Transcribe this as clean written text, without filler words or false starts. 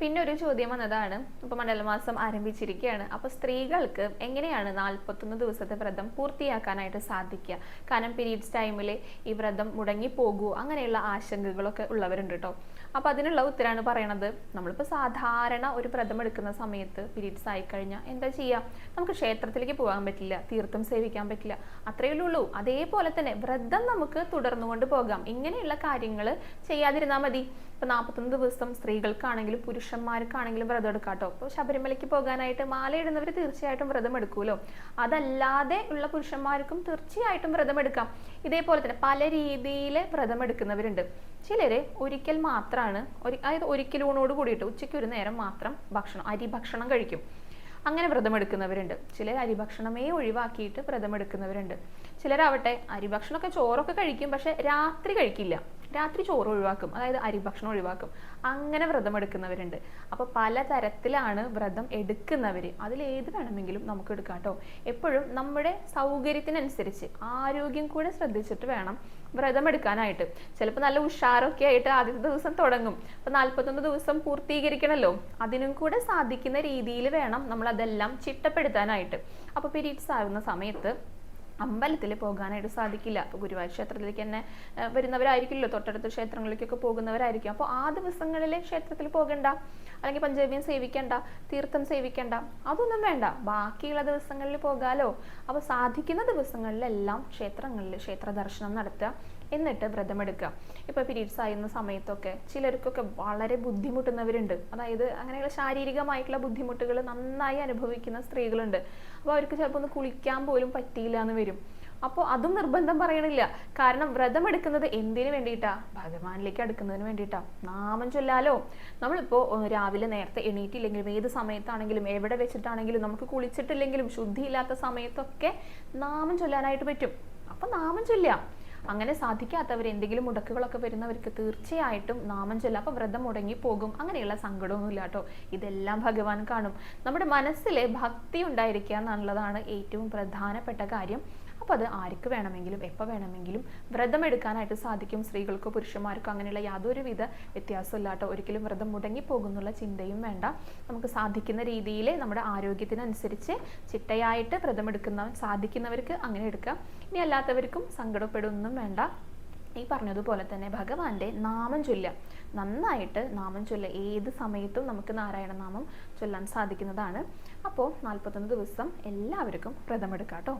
പിന്നെ ഒരു ചോദ്യം വന്നതാണ്, ഇപ്പൊ മണ്ഡലമാസം ആരംഭിച്ചിരിക്കുകയാണ്. അപ്പൊ സ്ത്രീകൾക്ക് എങ്ങനെയാണ് 41 ദിവസത്തെ വ്രതം പൂർത്തിയാക്കാനായിട്ട് സാധിക്കുക? കാരണം പീരീഡ്സ് ടൈമിൽ ഈ വ്രതം മുടങ്ങി പോകുമോ, അങ്ങനെയുള്ള ആശങ്കകളൊക്കെ ഉള്ളവരുണ്ട് കേട്ടോ. അപ്പൊ അതിനുള്ള ഉത്തരമാണ് പറയണത്. നമ്മളിപ്പോൾ സാധാരണ ഒരു വ്രതം എടുക്കുന്ന സമയത്ത് പീരീഡ്സ് ആയിക്കഴിഞ്ഞാൽ എന്താ ചെയ്യുക? നമുക്ക് ക്ഷേത്രത്തിലേക്ക് പോകാൻ പറ്റില്ല, തീർത്ഥം സേവിക്കാൻ പറ്റില്ല, അത്രയേ ഉള്ളൂ. അതേപോലെ തന്നെ വ്രതം നമുക്ക് തുടർന്നുകൊണ്ട് പോകാം. ഇങ്ങനെയുള്ള കാര്യങ്ങൾ ചെയ്യാതിരുന്നാൽ മതി. ഇപ്പൊ 41 ദിവസം സ്ത്രീകൾക്കാണെങ്കിലും പുരുഷന്മാർക്കാണെങ്കിലും വ്രതം എടുക്കാം കേട്ടോ. ഇപ്പോൾ ശബരിമലയ്ക്ക് പോകാനായിട്ട് മാലയിടുന്നവർ തീർച്ചയായിട്ടും വ്രതം എടുക്കുമല്ലോ. അതല്ലാതെ ഉള്ള പുരുഷന്മാർക്കും തീർച്ചയായിട്ടും വ്രതം എടുക്കാം. ഇതേപോലെ തന്നെ പല രീതിയിൽ വ്രതം എടുക്കുന്നവരുണ്ട്. ചിലര് ഒരിക്കൽ മാത്രമാണ്, അതായത് ഒരിക്കലൂണോട് കൂടിയിട്ട് ഉച്ചയ്ക്ക് ഒരു നേരം മാത്രം അരി ഭക്ഷണം കഴിക്കും. അങ്ങനെ വ്രതമെടുക്കുന്നവരുണ്ട്. ചിലർ അരിഭക്ഷണമേ ഒഴിവാക്കിയിട്ട് വ്രതമെടുക്കുന്നവരുണ്ട്. ചിലരാവട്ടെ അരിഭക്ഷണമൊക്കെ ചോറൊക്കെ കഴിക്കും, പക്ഷെ രാത്രി കഴിക്കില്ല, രാത്രി ചോറ് ഒഴിവാക്കും, അതായത് അരിഭക്ഷണം ഒഴിവാക്കും. അങ്ങനെ വ്രതം എടുക്കുന്നവരുണ്ട്. അപ്പോൾ പലതരത്തിലാണ് വ്രതം എടുക്കുന്നവർ. അതിലേത് വേണമെങ്കിലും നമുക്ക് എടുക്കാം കേട്ടോ. എപ്പോഴും നമ്മുടെ സൗകര്യത്തിനനുസരിച്ച് ആരോഗ്യം കൂടെ ശ്രദ്ധിച്ചിട്ട് വേണം വ്രതം എടുക്കാനായിട്ട്. ചിലപ്പോൾ നല്ല ഉഷാറൊക്കെ ആയിട്ട് ആദ്യത്തെ ദിവസം തുടങ്ങും. അപ്പോൾ 41 ദിവസം പൂർത്തീകരിക്കണമല്ലോ, അതിനും കൂടെ സാധിക്കുന്ന രീതിയിൽ വേണം നമ്മൾ അതെല്ലാം ചിട്ടപ്പെടുത്താനായിട്ട്. അപ്പോൾ പീരീഡ്സ് ആവുന്ന സമയത്ത് അമ്പലത്തിൽ പോകാനായിട്ട് സാധിക്കില്ല. അപ്പോൾ ഗുരുവായൂർ ക്ഷേത്രത്തിലേക്ക് തന്നെ വരുന്നവരായിരിക്കുമല്ലോ, തൊട്ടടുത്ത ക്ഷേത്രങ്ങളിലേക്കൊക്കെ പോകുന്നവരായിരിക്കും. അപ്പോൾ ആ ദിവസങ്ങളിൽ ക്ഷേത്രത്തിൽ പോകണ്ട, അല്ലെങ്കിൽ പഞ്ചഗവ്യം സേവിക്കണ്ട, തീർത്ഥം സേവിക്കണ്ട, അതൊന്നും വേണ്ട. ബാക്കിയുള്ള ദിവസങ്ങളിൽ പോകാലോ. അപ്പോൾ സാധിക്കുന്ന ദിവസങ്ങളിലെല്ലാം ക്ഷേത്രങ്ങളിൽ ക്ഷേത്ര ദർശനം നടത്തുക, എന്നിട്ട് വ്രതമെടുക്കുക. ഇപ്പോൾ പീരീഡ്സ് ആയിരുന്ന സമയത്തൊക്കെ ചിലർക്കൊക്കെ വളരെ ബുദ്ധിമുട്ടുന്നവരുണ്ട്. അതായത് അങ്ങനെയുള്ള ശാരീരികമായിട്ടുള്ള ബുദ്ധിമുട്ടുകൾ നന്നായി അനുഭവിക്കുന്ന സ്ത്രീകളുണ്ട്. അപ്പോൾ അവർക്ക് ചിലപ്പോൾ ഒന്ന് കുളിക്കാൻ പോലും പറ്റിയില്ല എന്ന് വരും. അപ്പോൾ അതും നിർബന്ധം പറയണില്ല. കാരണം വ്രതം എടുക്കുന്നത് എന്തിനു വേണ്ടിയിട്ടാ? ഭഗവാനിലേക്ക് അടുക്കുന്നതിന് വേണ്ടിയിട്ടാ. നാമം ചൊല്ലാലോ. നമ്മളിപ്പോൾ രാവിലെ നേരത്തെ എണീറ്റില്ലെങ്കിലും ഏത് സമയത്താണെങ്കിലും എവിടെ വെച്ചിട്ടാണെങ്കിലും നമുക്ക് കുളിച്ചിട്ടില്ലെങ്കിലും ശുദ്ധിയില്ലാത്ത സമയത്തൊക്കെ നാമം ചൊല്ലാനായിട്ട് പറ്റും. അപ്പം നാമം ചൊല്ലാം. അങ്ങനെ സാധിക്കാത്തവർ, എന്തെങ്കിലും മുടക്കുകളൊക്കെ വരുന്നവർക്ക് തീർച്ചയായിട്ടും നാമം ചൊല്ലാം. അപ്പോൾ വ്രതം മുടങ്ങി പോകും, അങ്ങനെയുള്ള സങ്കടമൊന്നുമില്ല കേട്ടോ. ഇതെല്ലാം ഭഗവാൻ കാണും. നമ്മുടെ മനസ്സിലെ ഭക്തി ഉണ്ടായിരിക്കുക എന്നുള്ളതാണ് ഏറ്റവും പ്രധാനപ്പെട്ട കാര്യം. അപ്പോൾ അത് ആർക്ക് വേണമെങ്കിലും എപ്പോൾ വേണമെങ്കിലും വ്രതം എടുക്കാനായിട്ട് സാധിക്കും. സ്ത്രീകൾക്കോ പുരുഷന്മാർക്കോ അങ്ങനെയുള്ള യാതൊരുവിധ വ്യത്യാസമില്ല കേട്ടോ. ഒരിക്കലും വ്രതം മുടങ്ങി പോകുന്നുള്ള ചിന്തയും വേണ്ട. നമുക്ക് സാധിക്കുന്ന രീതിയിൽ നമ്മുടെ ആരോഗ്യത്തിനനുസരിച്ച് ചിട്ടയായിട്ട് വ്രതം സാധിക്കുന്നവർക്ക് അങ്ങനെ എടുക്കാം. ഇനി അല്ലാത്തവർക്കും സങ്കടപ്പെടുകയൊന്നും വേണ്ട. ഈ പറഞ്ഞതുപോലെ തന്നെ ഭഗവാന്റെ നാമം ചൊല്ലുക, നന്നായിട്ട് നാമം ചൊല്ലുക. ഏത് സമയത്തും നമുക്ക് നാരായണ നാമം ചൊല്ലാൻ സാധിക്കുന്നതാണ്. അപ്പോൾ 41 ദിവസം എല്ലാവർക്കും വ്രതമെടുക്കാം കേട്ടോ.